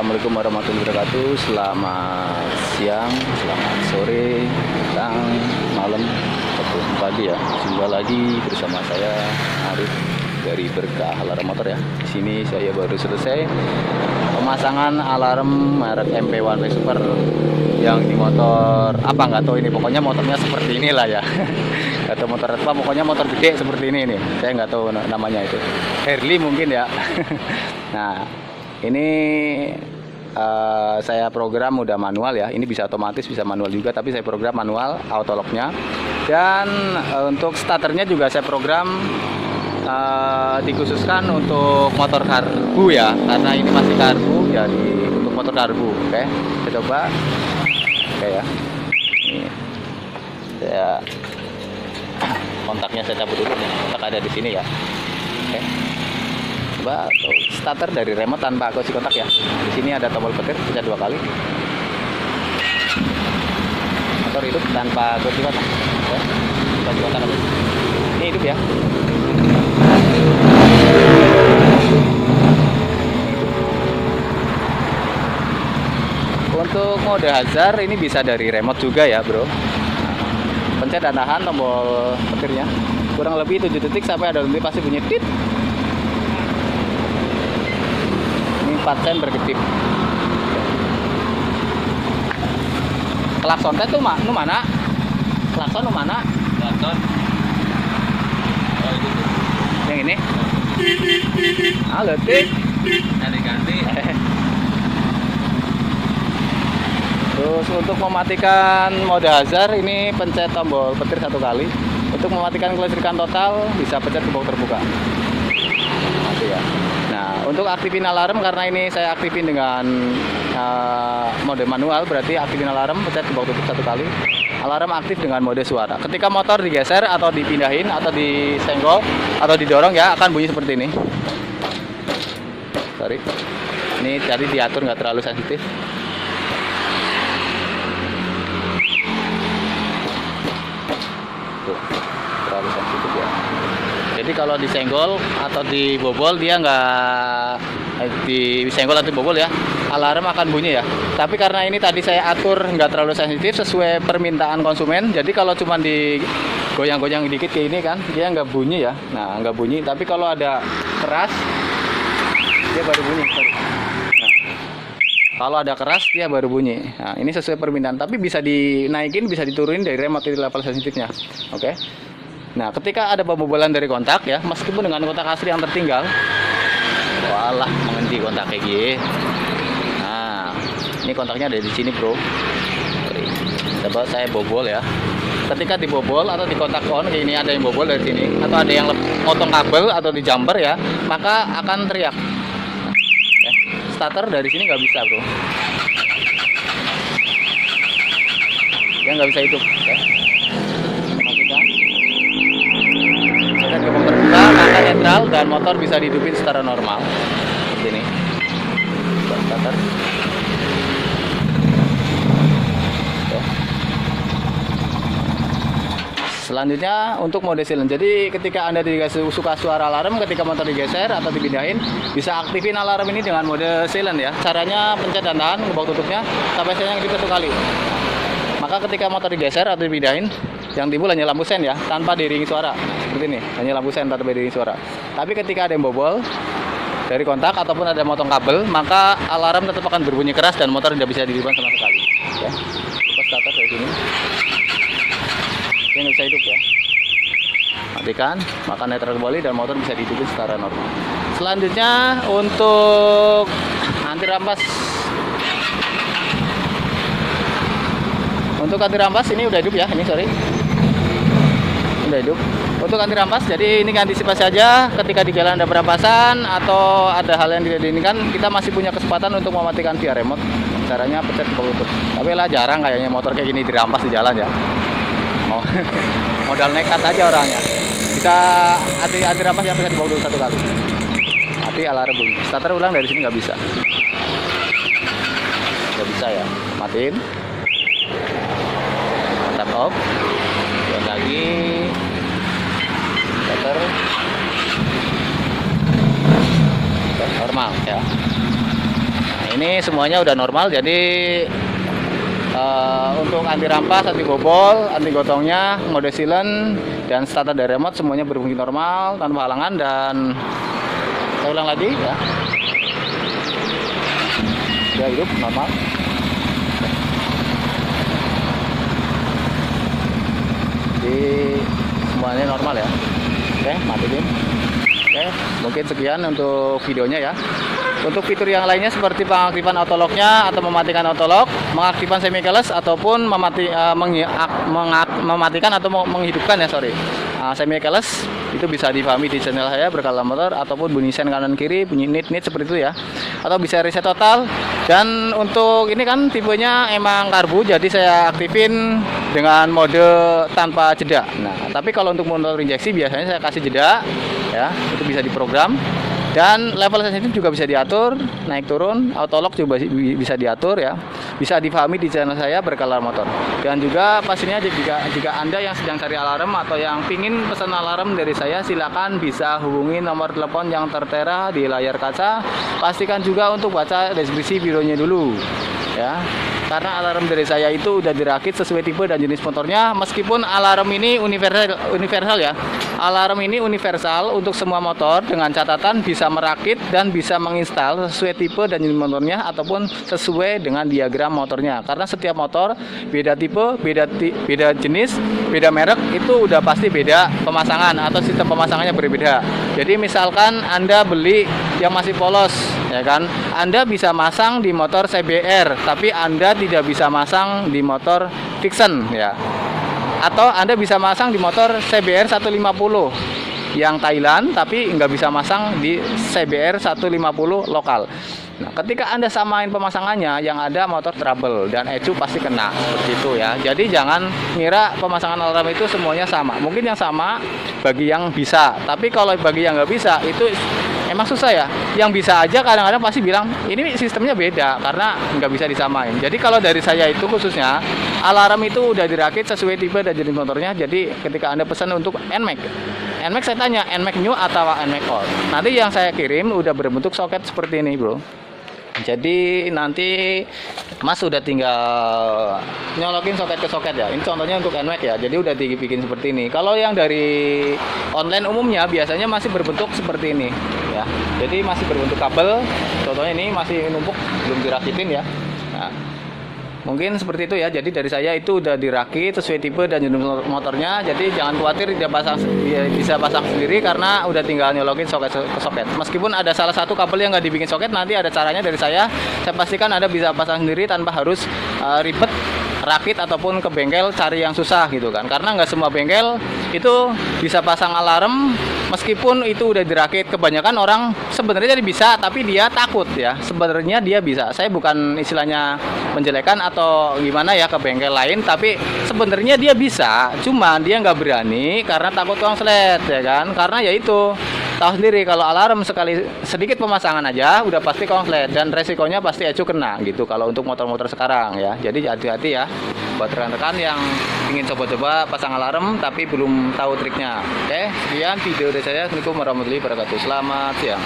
Assalamualaikum warahmatullahi wabarakatuh. Selamat siang, selamat sore, petang, malam, ataupun pagi ya. Jumpa lagi bersama saya Arif dari Berkah Alarm Motor ya. Di sini saya baru selesai pemasangan alarm merek MP1 Super yang di motor apa nggak tahu ini, pokoknya motornya seperti inilah ya. Atau motor apa, pokoknya motor gede seperti ini nih. Saya nggak tahu namanya itu. Harley mungkin ya. Nah, ini saya program udah manual ya. Ini bisa otomatis, bisa manual juga, tapi saya program manual auto locknya. Dan untuk starternya juga saya program dikhususkan untuk motor karbu ya, karena ini masih karbu, jadi untuk motor karbu. Oke, kita coba. Oke ya. Ini saya kontaknya saya cabut dulu nih. Kontak ada di sini ya. Oke. Coba starter dari remote tanpa kunci kontak ya. Di sini ada tombol petir, pencet 2 kali. Motor hidup tanpa kunci kontak. Oke. Kunci kontak habis. Ini hidup ya. Untuk mode hazard ini bisa dari remote juga ya, bro. Pencet dan tahan tombol petirnya. Kurang lebih 7 detik sampai ada detik pasti bunyi tit. Ini 4 sen berkedip. Klakson itu nu mana? Klakson nu mana? Klakson. Oh itu tuh. Yang ini? Ah, letik. Ganti-ganti. Terus untuk mematikan mode hazard ini pencet tombol petir 1 kali. Untuk mematikan kelistrikan total bisa pencet gembok terbuka. Mati ya. Nah, untuk aktifin alarm karena ini saya aktifin dengan mode manual, berarti aktifin alarm pencet gembok tutup 1 kali. Alarm aktif dengan mode suara. Ketika motor digeser atau dipindahin atau disenggol atau didorong ya akan bunyi seperti ini. Sorry. Ini tadi diatur nggak terlalu sensitif. Terlalu sensitif ya. Jadi kalau disenggol atau dibobol dia nggak disenggol atau dibobol ya, alarm akan bunyi ya. Tapi karena ini tadi saya atur nggak terlalu sensitif sesuai permintaan konsumen, jadi kalau cuma digoyang-goyang dikit kayak ini kan dia nggak bunyi ya. Nah, nggak bunyi, tapi kalau ada keras dia baru bunyi. Sorry. Nah, kalau ada keras dia baru bunyi. Nah, ini sesuai permintaan, tapi bisa dinaikin, bisa diturunin dari remote di level sensitifnya. Oke. Nah, ketika ada pembobolan dari kontak ya, meskipun dengan kontak asli yang tertinggal, walah mengendi kontak kayak gini. Nah, ini kontaknya ada di sini, bro. Coba saya bobol ya. Ketika dibobol atau di kontak on kayak ini, ada yang bobol dari sini atau ada yang potong kabel atau di jumper ya, maka akan teriak. Starter dari sini nggak bisa, bro. Dia nggak bisa hidup. Okay. Matikan. Ada gembok terbuka, maka netral dan motor bisa dihidupin secara normal. Seperti ini. Starter. Okay. Selanjutnya untuk mode silent. Jadi ketika Anda suka suara alarm ketika motor digeser atau dipindahin, bisa aktifin alarm ini dengan mode silent ya. Caranya pencet dan tahan gembok tutupnya sampai sennya ngedip 1 kali. Maka ketika motor digeser atau dipindahin, yang timbul hanya lampu sen ya, tanpa diiringi suara. Seperti ini, hanya lampu sen tanpa diiringi suara. Tapi ketika ada yang bobol dari kontak ataupun ada motong kabel, maka alarm tetap akan berbunyi keras dan motor tidak bisa dihidupkan sama sekali. Ya. Coba starter dari sini. Dia nggak bisa hidup ya. Matikan, maka netral kembali dan motor bisa dihidupin secara normal. Selanjutnya untuk anti rampas. Untuk anti rampas ini udah hidup ya, ini sorry. Udah hidup. Untuk anti rampas, jadi ini antisipasi aja ketika di jalan ada perampasan atau ada hal yang tidak diinginkan, kita masih punya kesempatan untuk mematikan via remote. Caranya pencet gembok tutup. Tapi lah jarang kayaknya motor kayak gini dirampas di jalan ya. Modal nekat aja orangnya. Bisa anti rampas yang bisa dibawa dulu 1 kali. Tapi alarm bunyi. Starter ulang dari sini nggak bisa. Nggak bisa ya. Matiin. Tap off. Buat lagi. Starter. Normal ya. Nah, ini semuanya udah normal, jadi untuk anti rampas, anti bobol, anti gotongnya, mode silent, dan starter dari remote semuanya berfungsi normal tanpa halangan. Dan saya ulang lagi ya, sudah hidup normal. Jadi semuanya normal ya. Oke, matiin. Oke, mungkin sekian untuk videonya ya. Untuk fitur yang lainnya seperti pengaktifan autolocknya atau mematikan autolock, mengaktifkan semi keyless ataupun mematikan atau menghidupkan ya, semi keyless, itu bisa dipahami di channel saya Berkala Motor, ataupun bunyi sen kanan kiri, bunyi nit seperti itu ya, atau bisa reset total. Dan untuk ini kan tipenya emang karbu, jadi saya aktifin dengan mode tanpa jeda. Nah, tapi kalau untuk motor injeksi biasanya saya kasih jeda ya, itu bisa diprogram. Dan level sensitif juga bisa diatur, naik turun, autolock juga bisa diatur ya. Bisa dipahami di channel saya Berkala Motor. Dan juga pastinya jika Anda yang sedang cari alarm atau yang pingin pesan alarm dari saya, silakan bisa hubungi nomor telepon yang tertera di layar kaca. Pastikan juga untuk baca deskripsi videonya dulu ya. Karena alarm dari saya itu udah dirakit sesuai tipe dan jenis motornya. Meskipun alarm ini universal ya. Alarm ini universal untuk semua motor, dengan catatan bisa merakit dan bisa menginstal sesuai tipe dan jenis motornya ataupun sesuai dengan diagram motornya. Karena setiap motor beda tipe, beda jenis, beda merek, itu udah pasti beda pemasangan atau sistem pemasangannya berbeda. Jadi misalkan Anda beli yang masih polos ya kan, Anda bisa masang di motor CBR, tapi Anda tidak bisa masang di motor Vixen ya. Atau Anda bisa masang di motor CBR 150 yang Thailand, tapi nggak bisa masang di CBR 150 lokal. Nah, ketika Anda samain pemasangannya, yang ada motor trouble dan ECU pasti kena seperti itu ya. Jadi jangan ngira pemasangan alarm itu semuanya sama. Mungkin yang sama bagi yang bisa, tapi kalau bagi yang nggak bisa itu emang susah ya. Yang bisa aja kadang-kadang pasti bilang ini sistemnya beda karena nggak bisa disamain. Jadi kalau dari saya itu khususnya alarm itu udah dirakit sesuai tipe dan jenis motornya. Jadi ketika Anda pesan untuk NMAX, saya tanya NMAX new atau NMAX old. Nanti yang saya kirim udah berbentuk soket seperti ini bro. Jadi nanti Mas udah tinggal nyolokin soket ke soket ya. Ini contohnya untuk NMAX ya. Jadi udah dibikin seperti ini. Kalau yang dari online umumnya biasanya masih berbentuk seperti ini ya. Jadi masih berbentuk kabel. Contohnya ini masih numpuk, belum dirakitin ya. Nah, mungkin seperti itu ya. Jadi dari saya itu udah dirakit sesuai tipe dan jenis motornya. Jadi jangan khawatir dia bisa pasang sendiri karena udah tinggal nyolokin soket ke soket. Meskipun ada salah satu kabel yang nggak dibikin soket, nanti ada caranya dari saya. Saya pastikan Anda bisa pasang sendiri tanpa harus ribet rakit ataupun ke bengkel cari yang susah gitu kan. Karena nggak semua bengkel itu bisa pasang alarm meskipun itu udah dirakit. Kebanyakan orang sebenarnya dia bisa tapi dia takut ya. Sebenarnya dia bisa. Saya bukan istilahnya menjelekan atau gimana ya ke bengkel lain, tapi sebenarnya dia bisa, cuma dia nggak berani karena takut konslet ya kan. Karena ya itu tahu sendiri kalau alarm sekali sedikit pemasangan aja udah pasti konslet dan resikonya pasti ECU kena gitu kalau untuk motor-motor sekarang ya. Jadi hati-hati ya buat rekan-rekan yang ingin coba-coba pasang alarm tapi belum tahu triknya. Oke, sekian video dari saya. Assalamualaikum warahmatullahi wabarakatuh. Selamat siang.